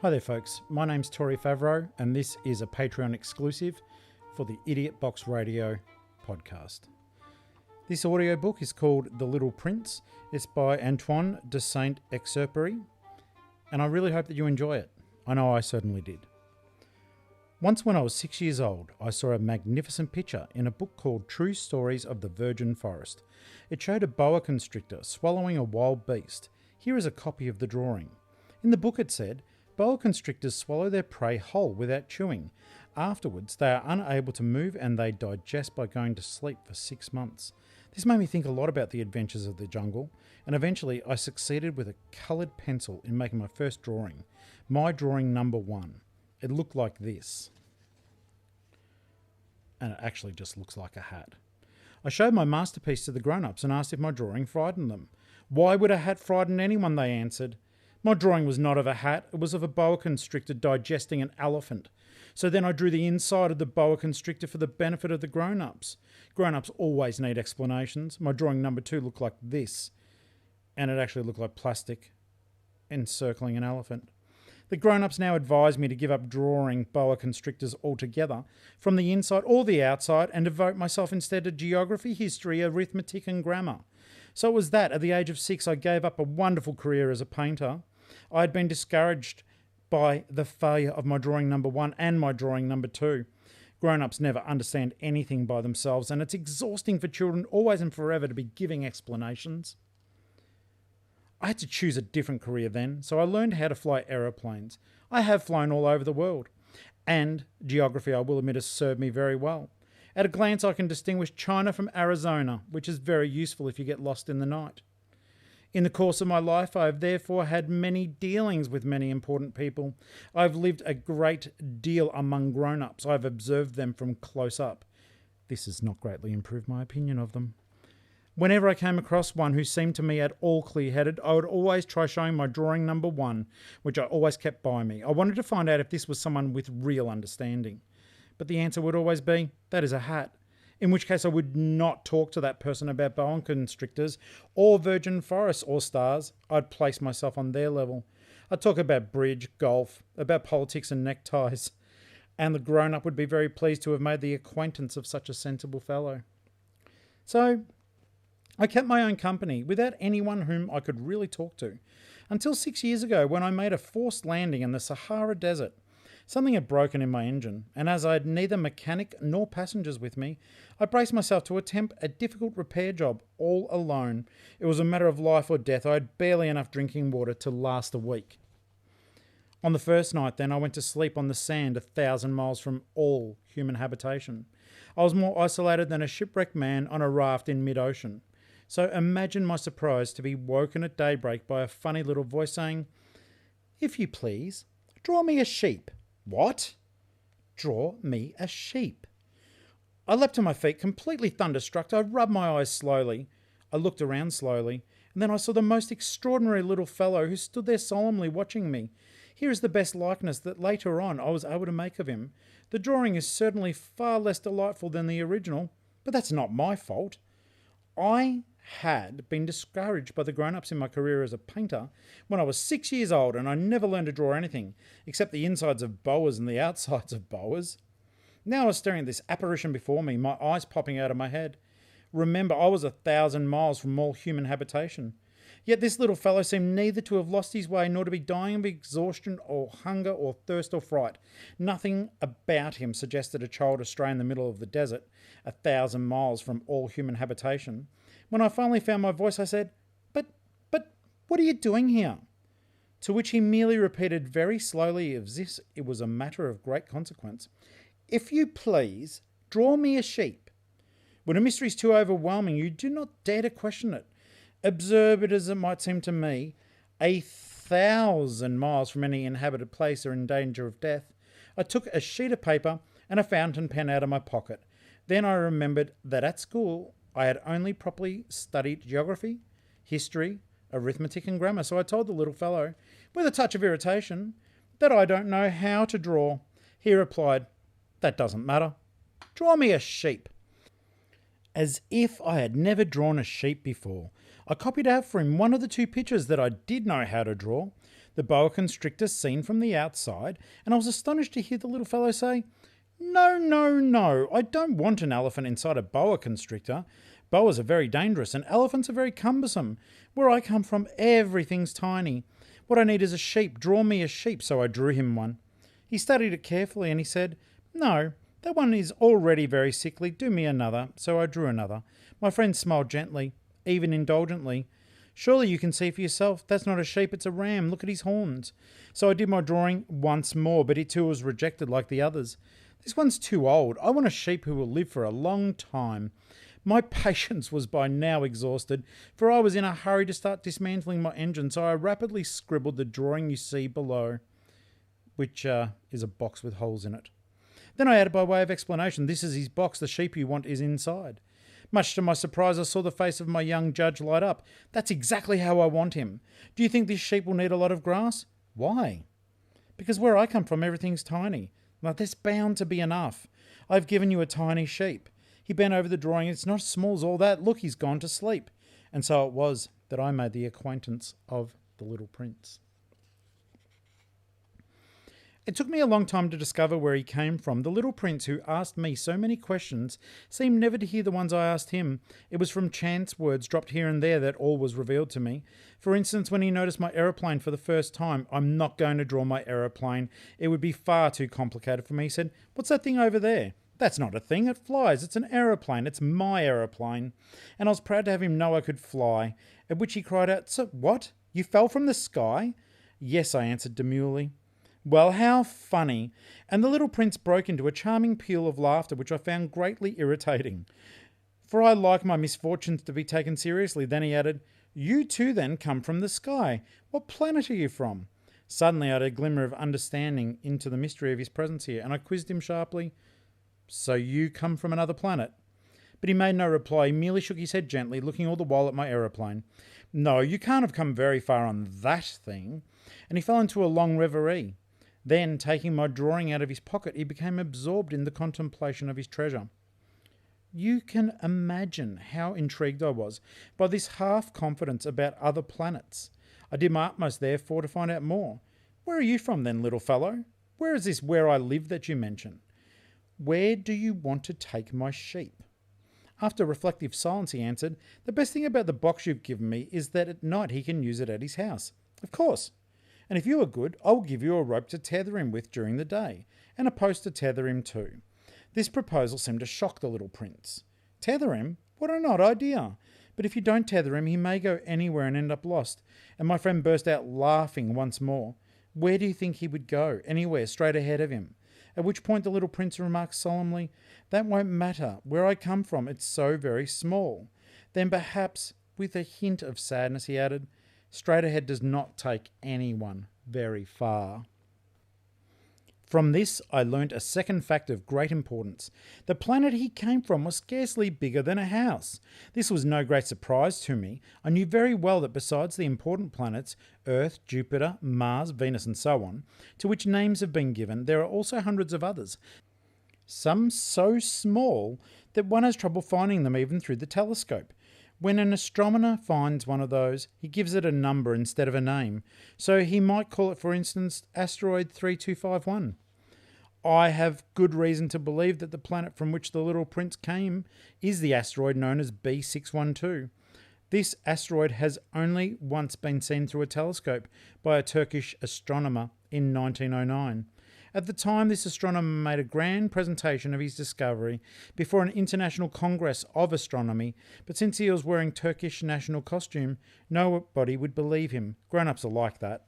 Hi there folks, my name's Tory Favro and this is a Patreon exclusive for the Idiot Box Radio podcast. This audiobook is called The Little Prince. It's by Antoine de Saint-Exupery and I really hope that you enjoy it. I know I certainly did. Once when I was 6 years old, I saw a magnificent picture in a book called True Stories of the Virgin Forest. It showed a boa constrictor swallowing a wild beast. Here is a copy of the drawing. In the book it said, boa constrictors swallow their prey whole without chewing. Afterwards, they are unable to move and they digest by going to sleep for 6 months. This made me think a lot about the adventures of the jungle, and eventually I succeeded with a coloured pencil in making my first drawing. My drawing number 1. It looked like this. And it actually just looks like a hat. I showed my masterpiece to the grown-ups and asked if my drawing frightened them. Why would a hat frighten anyone, they answered. My drawing was not of a hat, it was of a boa constrictor digesting an elephant. So then I drew the inside of the boa constrictor for the benefit of the grown-ups. Grown-ups always need explanations. My drawing number 2 looked like this, and it actually looked like plastic encircling an elephant. The grown-ups now advise me to give up drawing boa constrictors altogether, from the inside or the outside, and devote myself instead to geography, history, arithmetic and grammar. So it was that, at the age of 6, I gave up a wonderful career as a painter. I had been discouraged by the failure of my drawing number 1 and my drawing number 2. Grown-ups never understand anything by themselves, and it's exhausting for children always and forever to be giving explanations. I had to choose a different career then, so I learned how to fly aeroplanes. I have flown all over the world, and geography, I will admit, has served me very well. At a glance, I can distinguish China from Arizona, which is very useful if you get lost in the night. In the course of my life, I have therefore had many dealings with many important people. I have lived a great deal among grown-ups. I have observed them from close up. This has not greatly improved my opinion of them. Whenever I came across one who seemed to me at all clear-headed, I would always try showing my drawing number 1, which I always kept by me. I wanted to find out if this was someone with real understanding. But the answer would always be, that is a hat. In which case I would not talk to that person about boa constrictors or virgin forests or stars. I'd place myself on their level. I'd talk about bridge, golf, about politics and neckties. And the grown-up would be very pleased to have made the acquaintance of such a sensible fellow. So I kept my own company without anyone whom I could really talk to. Until 6 years ago when I made a forced landing in the Sahara Desert. Something had broken in my engine, and as I had neither mechanic nor passengers with me, I braced myself to attempt a difficult repair job all alone. It was a matter of life or death. I had barely enough drinking water to last a week. On the first night then, I went to sleep on the sand 1,000 miles from all human habitation. I was more isolated than a shipwrecked man on a raft in mid-ocean. So imagine my surprise to be woken at daybreak by a funny little voice saying, "If you please, draw me a sheep." What? Draw me a sheep. I leapt to my feet, completely thunderstruck. I rubbed my eyes slowly. I looked around slowly, and then I saw the most extraordinary little fellow who stood there solemnly watching me. Here is the best likeness that later on I was able to make of him. The drawing is certainly far less delightful than the original, but that's not my fault. I had been discouraged by the grown-ups in my career as a painter when I was 6 years old, and I never learned to draw anything except the insides of boas and the outsides of boas. Now I was staring at this apparition before me, my eyes popping out of my head. Remember, I was 1,000 miles from all human habitation. Yet this little fellow seemed neither to have lost his way nor to be dying of exhaustion or hunger or thirst or fright. Nothing about him suggested a child astray in the middle of the desert, 1,000 miles from all human habitation. When I finally found my voice, I said, But, what are you doing here? To which he merely repeated very slowly, as if it was a matter of great consequence, "If you please, draw me a sheep." When a mystery is too overwhelming, you do not dare to question it. Absurd as it might seem to me, 1,000 miles from any inhabited place are in danger of death. I took a sheet of paper and a fountain pen out of my pocket. Then I remembered that at school I had only properly studied geography, history, arithmetic and grammar, so I told the little fellow, with a touch of irritation, that I don't know how to draw. He replied, "That doesn't matter. Draw me a sheep." As if I had never drawn a sheep before, I copied out for him one of the 2 pictures that I did know how to draw. the boa constrictor seen from the outside, and I was astonished to hear the little fellow say, "No, no, no, I don't want an elephant inside a boa constrictor. Boas are very dangerous and elephants are very cumbersome. Where I come from, everything's tiny. What I need is a sheep. Draw me a sheep." So I drew him one. He studied it carefully and he said, "No, that one is already very sickly. Do me another." So I drew another. My friend smiled gently, even indulgently. "Surely you can see for yourself. That's not a sheep, it's a ram. Look at his horns." So I did my drawing once more, but it too was rejected like the others. "This one's too old. I want a sheep who will live for a long time." My patience was by now exhausted, for I was in a hurry to start dismantling my engine, so I rapidly scribbled the drawing you see below, which is a box with holes in it. Then I added by way of explanation, "This is his box. The sheep you want is inside." Much to my surprise, I saw the face of my young judge light up. "That's exactly how I want him. Do you think this sheep will need a lot of grass?" "Why?" "Because where I come from, everything's tiny. Now, there's bound to be enough. I've given you a tiny sheep." He bent over the drawing. "It's not as small as all that. Look, he's gone to sleep." And so it was that I made the acquaintance of the Little Prince. It took me a long time to discover where he came from. The Little Prince, who asked me so many questions, seemed never to hear the ones I asked him. It was from chance words dropped here and there that all was revealed to me. For instance, when he noticed my aeroplane for the first time, "I'm not going to draw my aeroplane. It would be far too complicated for me." He said, "What's that thing over there?" "That's not a thing. It flies. It's an aeroplane. It's my aeroplane." And I was proud to have him know I could fly. At which he cried out, "So what? You fell from the sky?" "Yes," I answered demurely. "Well, how funny." And the Little Prince broke into a charming peal of laughter, which I found greatly irritating, for I like my misfortunes to be taken seriously. Then he added, "You too then come from the sky. What planet are you from?" Suddenly I had a glimmer of understanding into the mystery of his presence here, and I quizzed him sharply, "So you come from another planet?" But he made no reply. He merely shook his head gently, looking all the while at my aeroplane. "No, you can't have come very far on that thing." And he fell into a long reverie. Then, taking my drawing out of his pocket, he became absorbed in the contemplation of his treasure. You can imagine how intrigued I was by this half-confidence about other planets. I did my utmost, therefore, to find out more. "Where are you from, then, little fellow? Where is this where I live that you mention?" "Where do you want to take my sheep?" After reflective silence, he answered, "The best thing about the box you've given me is that at night he can use it at his house." "Of course. And if you are good, I will give you a rope to tether him with during the day, and a post to tether him to." This proposal seemed to shock the Little Prince. "Tether him? What an odd idea! But if you don't tether him, he may go anywhere and end up lost." And my friend burst out laughing once more. "Where do you think he would go?" "Anywhere, straight ahead of him." At which point the Little Prince remarked solemnly, "That won't matter. Where I come from, it's so very small." Then perhaps, with a hint of sadness, he added, "Straight ahead does not take anyone very far." From this, I learnt a second fact of great importance. The planet he came from was scarcely bigger than a house. This was no great surprise to me. I knew very well that besides the important planets, Earth, Jupiter, Mars, Venus, and so on, to which names have been given, there are also hundreds of others, some so small that one has trouble finding them even through the telescope. When an astronomer finds one of those, he gives it a number instead of a name. So he might call it, for instance, Asteroid 3251. I have good reason to believe that the planet from which the Little Prince came is the asteroid known as B-612. This asteroid has only once been seen through a telescope by a Turkish astronomer in 1909. At the time, this astronomer made a grand presentation of his discovery before an international congress of astronomy, but since he was wearing Turkish national costume, nobody would believe him. Grown-ups are like that.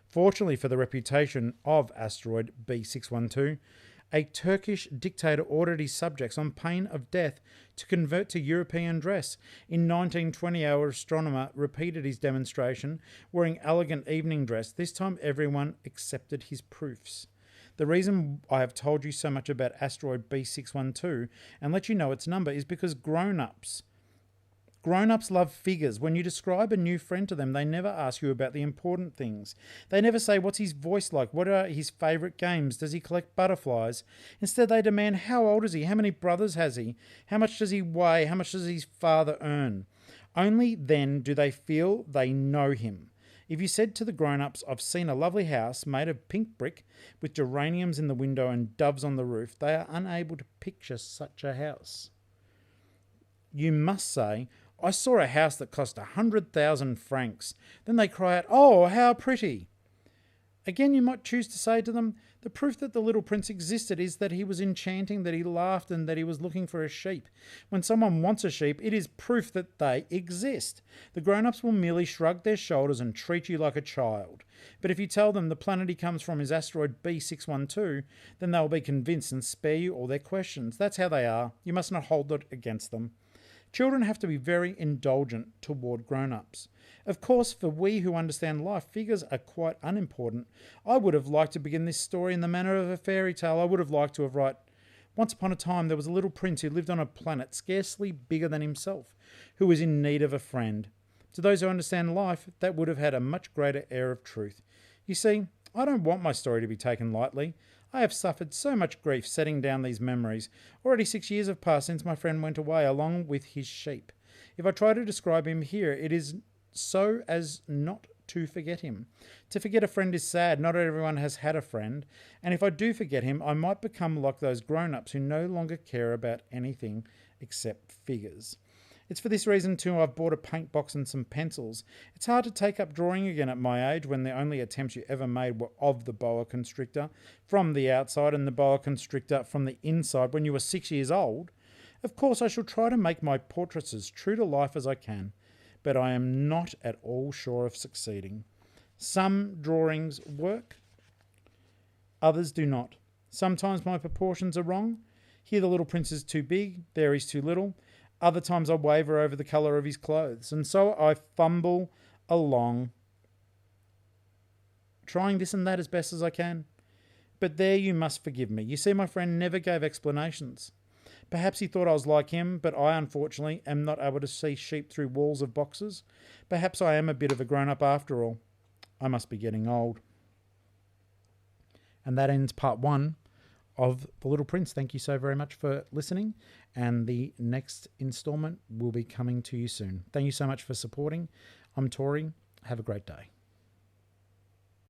Fortunately for the reputation of asteroid B-612, a Turkish dictator ordered his subjects on pain of death to convert to European dress. In 1920, our astronomer repeated his demonstration, wearing elegant evening dress. This time everyone accepted his proofs. The reason I have told you so much about asteroid B-612 and let you know its number is because grown-ups love figures. When you describe a new friend to them, they never ask you about the important things. They never say, "What's his voice like? What are his favourite games? Does he collect butterflies?" Instead, they demand, "How old is he? How many brothers has he? How much does he weigh? How much does his father earn?" Only then do they feel they know him. If you said to the grown-ups, I've seen a lovely house made of pink brick with geraniums in the window and doves on the roof, they are unable to picture such a house. You must say, I saw a house that cost 100,000 francs. Then they cry out, oh, how pretty. Again, you might choose to say to them, the proof that the little prince existed is that he was enchanting, that he laughed, and that he was looking for a sheep. When someone wants a sheep, it is proof that they exist. The grown-ups will merely shrug their shoulders and treat you like a child. But if you tell them the planet he comes from is Asteroid B-612, then they will be convinced and spare you all their questions. That's how they are. You must not hold it against them. Children have to be very indulgent toward grown-ups. Of course, for we who understand life, figures are quite unimportant. I would have liked to begin this story in the manner of a fairy tale. I would have liked to have written, once upon a time there was a little prince who lived on a planet scarcely bigger than himself, who was in need of a friend. To those who understand life, that would have had a much greater air of truth. You see, I don't want my story to be taken lightly. I have suffered so much grief setting down these memories. Already 6 years have passed since my friend went away along with his sheep. If I try to describe him here, it is so as not to forget him. To forget a friend is sad. Not everyone has had a friend. And if I do forget him, I might become like those grown-ups who no longer care about anything except figures. It's for this reason, too, I've bought a paint box and some pencils. It's hard to take up drawing again at my age when the only attempts you ever made were of the boa constrictor from the outside and the boa constrictor from the inside when you were 6 years old. Of course, I shall try to make my portraits as true to life as I can, but I am not at all sure of succeeding. Some drawings work, others do not. Sometimes my proportions are wrong. Here the little prince is too big, there he's too little. Other times I waver over the colour of his clothes, and so I fumble along, trying this and that as best as I can. But there you must forgive me. You see, my friend never gave explanations. Perhaps he thought I was like him, but I, unfortunately, am not able to see sheep through walls of boxes. Perhaps I am a bit of a grown-up after all. I must be getting old. And that ends part 1 of The Little Prince. Thank you so very much for listening, and the next installment will be coming to you soon. Thank you so much for supporting. I'm Tory. Have a great day.